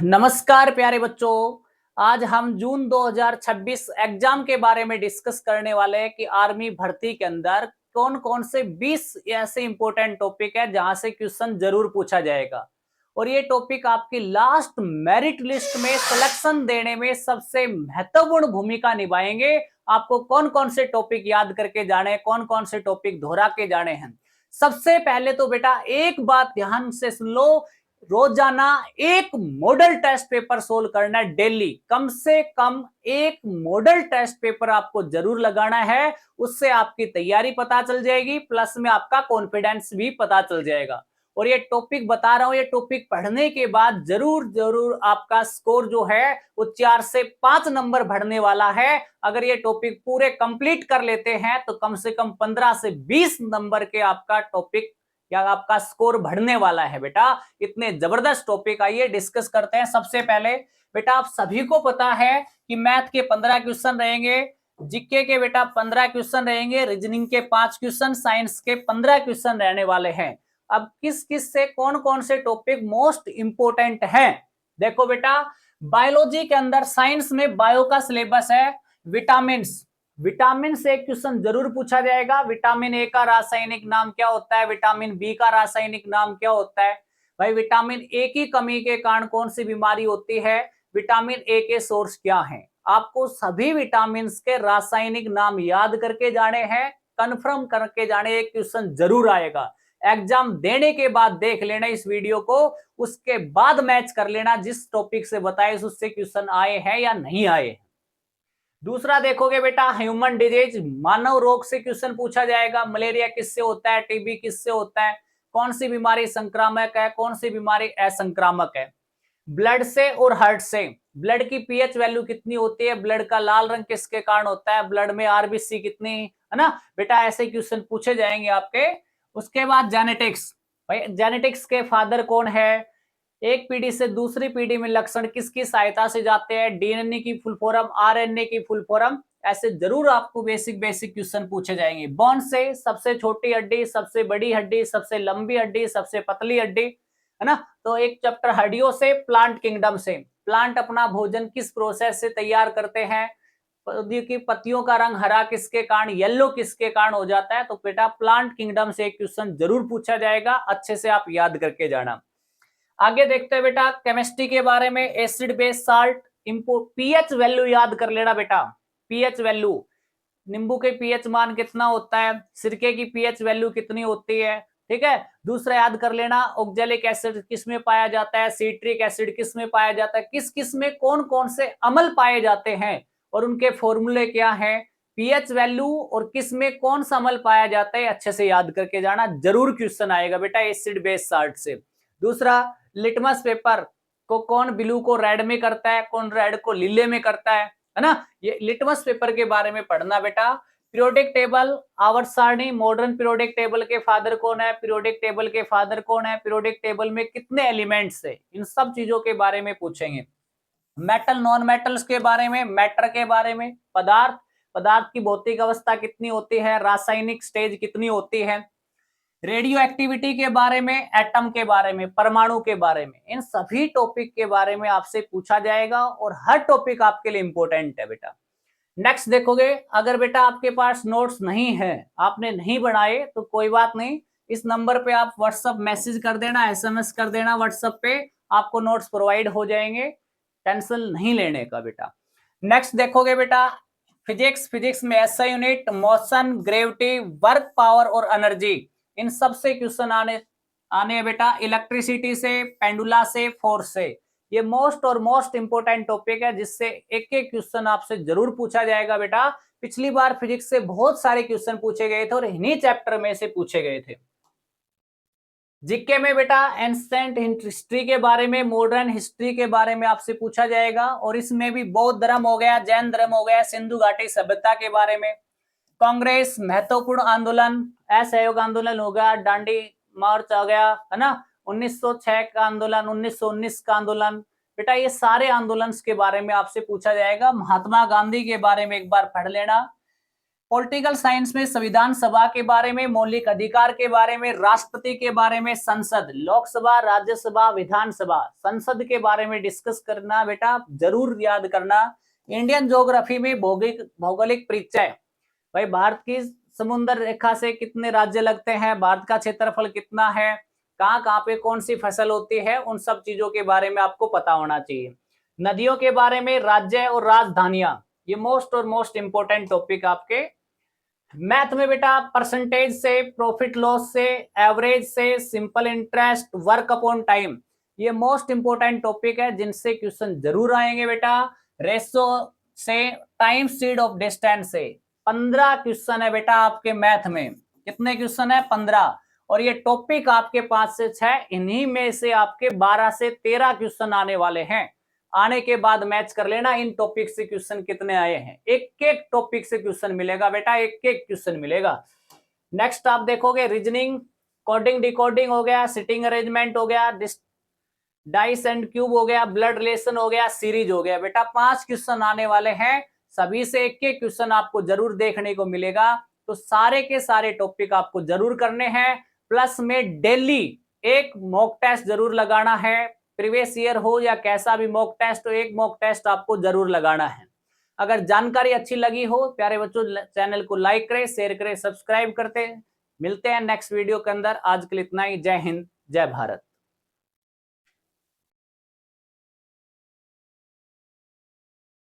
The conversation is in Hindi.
नमस्कार प्यारे बच्चों। आज हम जून 2026 एग्जाम के बारे में डिस्कस करने वाले हैं कि आर्मी भर्ती के अंदर कौन कौन से 20 ऐसे इंपॉर्टेंट टॉपिक है जहां से क्वेश्चन जरूर पूछा जाएगा। और ये टॉपिक आपकी लास्ट मेरिट लिस्ट में सिलेक्शन देने में सबसे महत्वपूर्ण भूमिका निभाएंगे। आपको कौन कौन से टॉपिक याद करके जाने हैं, कौन कौन से टॉपिक दोहरा के जाने हैं। सबसे पहले तो बेटा एक बात ध्यान से सुन लो, रोजाना एक मॉडल टेस्ट पेपर सोल्व करना है। डेली कम से कम एक मॉडल टेस्ट पेपर आपको जरूर लगाना है। उससे आपकी तैयारी पता चल जाएगी, प्लस में आपका कॉन्फिडेंस भी पता चल जाएगा। और ये टॉपिक बता रहा हूं, ये टॉपिक पढ़ने के बाद जरूर जरूर आपका स्कोर जो है वो 4 से 5 नंबर बढ़ने वाला है। अगर ये टॉपिक पूरे कंप्लीट कर लेते हैं तो कम से कम 15 से 20 नंबर के आपका टॉपिक या आपका स्कोर बढ़ने वाला है। बेटा इतने जबरदस्त टॉपिक, आइए डिस्कस करते हैं। सबसे पहले बेटा आप सभी को पता है कि मैथ के 15 क्वेश्चन रहेंगे, जीके के बेटा 15 क्वेश्चन रहेंगे, रीजनिंग के 5 क्वेश्चन, साइंस के 15 क्वेश्चन रहने वाले हैं। अब किस किस से कौन कौन से टॉपिक मोस्ट इंपोर्टेंट हैं देखो बेटा। बायोलॉजी के अंदर साइंस में बायो का सिलेबस है विटामिन। विटामिन से एक क्वेश्चन जरूर पूछा जाएगा। विटामिन ए का रासायनिक नाम क्या होता है, विटामिन बी का रासायनिक नाम क्या होता है। भाई विटामिन ए की कमी के कारण कौन सी बीमारी होती है, विटामिन ए के सोर्स क्या हैं। आपको सभी विटामिन के रासायनिक नाम याद करके जाने हैं, कंफर्म करके जाने। एक क्वेश्चन जरूर आएगा, एग्जाम देने के बाद देख लेना इस वीडियो को, उसके बाद मैच कर लेना जिस टॉपिक से बताए उससे क्वेश्चन आए हैं या नहीं आए। दूसरा देखोगे बेटा ह्यूमन डिजीज, मानव रोग से क्वेश्चन पूछा जाएगा। मलेरिया किससे होता है, टीबी किससे होता है, कौन सी बीमारी संक्रामक है, कौन सी बीमारी असंक्रामक है। ब्लड से और हार्ट से, ब्लड की पीएच वैल्यू कितनी होती है, ब्लड का लाल रंग किसके कारण होता है, ब्लड में आरबीसी कितनी है ना बेटा, ऐसे क्वेश्चन पूछे जाएंगे आपके। उसके बाद जेनेटिक्स, भाई जेनेटिक्स के फादर कौन है, एक पीढ़ी से दूसरी पीढ़ी में लक्षण किसकी सहायता से जाते हैं, डीएनए की फुल फॉर्म, आरएनए की फुल फॉर्म। ऐसे जरूर आपको बेसिक बेसिक क्वेश्चन पूछे जाएंगे। बोन से, सबसे छोटी हड्डी, सबसे बड़ी हड्डी, सबसे लंबी हड्डी, सबसे पतली हड्डी, है ना। तो एक चैप्टर हड्डियों से। प्लांट किंगडम से, प्लांट अपना भोजन किस प्रोसेस से तैयार करते हैं, पौधे की पत्तियों का रंग हरा किसके कारण, येलो किसके कारण हो जाता है। तो बेटा प्लांट किंगडम से एक क्वेश्चन जरूर पूछा जाएगा, अच्छे से आप याद करके जाना। आगे देखते हैं बेटा केमिस्ट्री के बारे में, एसिड बेस साल्ट, इम्पो पीएच वैल्यू याद कर लेना बेटा। पीएच वैल्यू, नींबू के पीएच मान कितना होता है, सिरके की पीएच वैल्यू कितनी होती है, ठीक है। दूसरा याद कर लेना ऑक्जेलिक एसिड किस में पाया जाता है, सिट्रिक एसिड किस में पाया जाता है, किस किस में कौन कौन से अम्ल पाए जाते हैं और उनके फॉर्मूले क्या हैं। पीएच वैल्यू और किस में कौन सा अम्ल पाया जाता है अच्छे से याद करके जाना, जरूर क्वेश्चन आएगा बेटा एसिड बेस साल्ट से। दूसरा लिटमस पेपर को कौन ब्लू को रेड में करता है, कौन रेड को लीले में करता है ना। ये लिटमस पेपर के बारे में पढ़ना बेटा। पीरियोडिक टेबल, आवर्त सारणी, मॉडर्न पीरियोडिक टेबल के फादर कौन है, पीरियोडिक टेबल के फादर कौन है, पीरियोडिक टेबल में कितने एलिमेंट्स है, इन सब चीजों के बारे में पूछेंगे। मेटल नॉन मेटल्स के बारे में, मैटर के बारे में, पदार्थ, पदार्थ की भौतिक अवस्था कितनी होती है, रासायनिक स्टेज कितनी होती है, रेडियो एक्टिविटी के बारे में, एटम के बारे में, परमाणु के बारे में, इन सभी टॉपिक के बारे में आपसे पूछा जाएगा और हर टॉपिक आपके लिए इंपॉर्टेंट है बेटा। नेक्स्ट देखोगे, अगर बेटा आपके पास नोट्स नहीं है, आपने नहीं बनाए तो कोई बात नहीं, इस नंबर पे आप व्हाट्सएप मैसेज कर देना, एसएमएस कर देना व्हाट्सएप पे, आपको नोट्स प्रोवाइड हो जाएंगे, टेंशन नहीं लेने का बेटा। नेक्स्ट देखोगे बेटा फिजिक्स, फिजिक्स में SI unit, motion, gravity, work, power और एनर्जी, इन सब से क्वेश्चन आने आने बेटा। इलेक्ट्रिसिटी से, पेंडुला से, फोर्स से, ये मोस्ट और मोस्ट इंपोर्टेंट टॉपिक है जिससे एक एक क्वेश्चन आपसे जरूर पूछा जाएगा बेटा। पिछली बार फिजिक्स से बहुत सारे क्वेश्चन पूछे गए थे और इन्हीं चैप्टर में से पूछे गए थे। जीके में बेटा एंसेंट हिस्ट्री के बारे में, मॉडर्न हिस्ट्री के बारे में आपसे पूछा जाएगा और इसमें भी बौद्ध धर्म हो गया, जैन धर्म हो गया, सिंधु घाटी सभ्यता के बारे में। कांग्रेस, महत्वपूर्ण आंदोलन, असहयोग आंदोलन हो गया, दांडी मार्च आ गया, है ना, 1906 का आंदोलन, 1919 का आंदोलन, बेटा ये सारे आंदोलन के बारे में आपसे पूछा जाएगा। महात्मा गांधी के बारे में एक बार पढ़ लेना। पॉलिटिकल साइंस में संविधान सभा के बारे में, मौलिक अधिकार के बारे में, राष्ट्रपति के बारे में, संसद, लोकसभा, राज्यसभा, विधानसभा, संसद के बारे में डिस्कस करना बेटा, जरूर याद करना। इंडियन ज्योग्राफी में भौगोलिक परिचय, भाई भारत की समुद्र रेखा से कितने राज्य लगते हैं, भारत का क्षेत्रफल कितना है, कहाँ कहाँ पे कौन सी फसल होती है, उन सब चीजों के बारे में आपको पता होना चाहिए। नदियों के बारे में, राज्य और राजधानियां, ये मोस्ट इंपोर्टेंट टॉपिक आपके मैथ में बेटा। परसेंटेज से, प्रॉफिट लॉस से, एवरेज से, simple interest, work upon time, ये मोस्ट इंपोर्टेंट टॉपिक है जिनसे क्वेश्चन जरूर आएंगे बेटा। रेशो से, टाइम स्पीड ऑफ डिस्टेंस से 15 क्वेश्चन है बेटा आपके मैथ में। कितने क्वेश्चन है? 15। और ये टॉपिक आपके 5 से 6, इन्हीं में से आपके 12 से 13 क्वेश्चन आने वाले हैं। आने के बाद मैच कर लेना इन टॉपिक से क्वेश्चन कितने आए हैं। एक एक टॉपिक से क्वेश्चन मिलेगा बेटा, एक एक क्वेश्चन मिलेगा। नेक्स्ट आप देखोगे रीजनिंग, कोडिंग डिकोडिंग हो गया, सिटिंग अरेंजमेंट हो गया, डाइस एंड क्यूब हो गया, ब्लड रिलेशन हो गया, सीरीज हो गया बेटा। 5 क्वेश्चन आने वाले हैं, सभी से एक एक क्वेश्चन आपको जरूर देखने को मिलेगा। तो सारे के सारे टॉपिक आपको जरूर करने हैं। प्लस में डेली एक मॉक टेस्ट जरूर लगाना है, प्रीवियस ईयर हो या कैसा भी मॉक टेस्ट हो, एक मॉक टेस्ट आपको जरूर लगाना है। अगर जानकारी अच्छी लगी हो प्यारे बच्चों, चैनल को लाइक करें, शेयर करें, सब्सक्राइब करते। मिलते हैं नेक्स्ट वीडियो के अंदर। आज के लिए इतना ही। जय हिंद, जय भारत।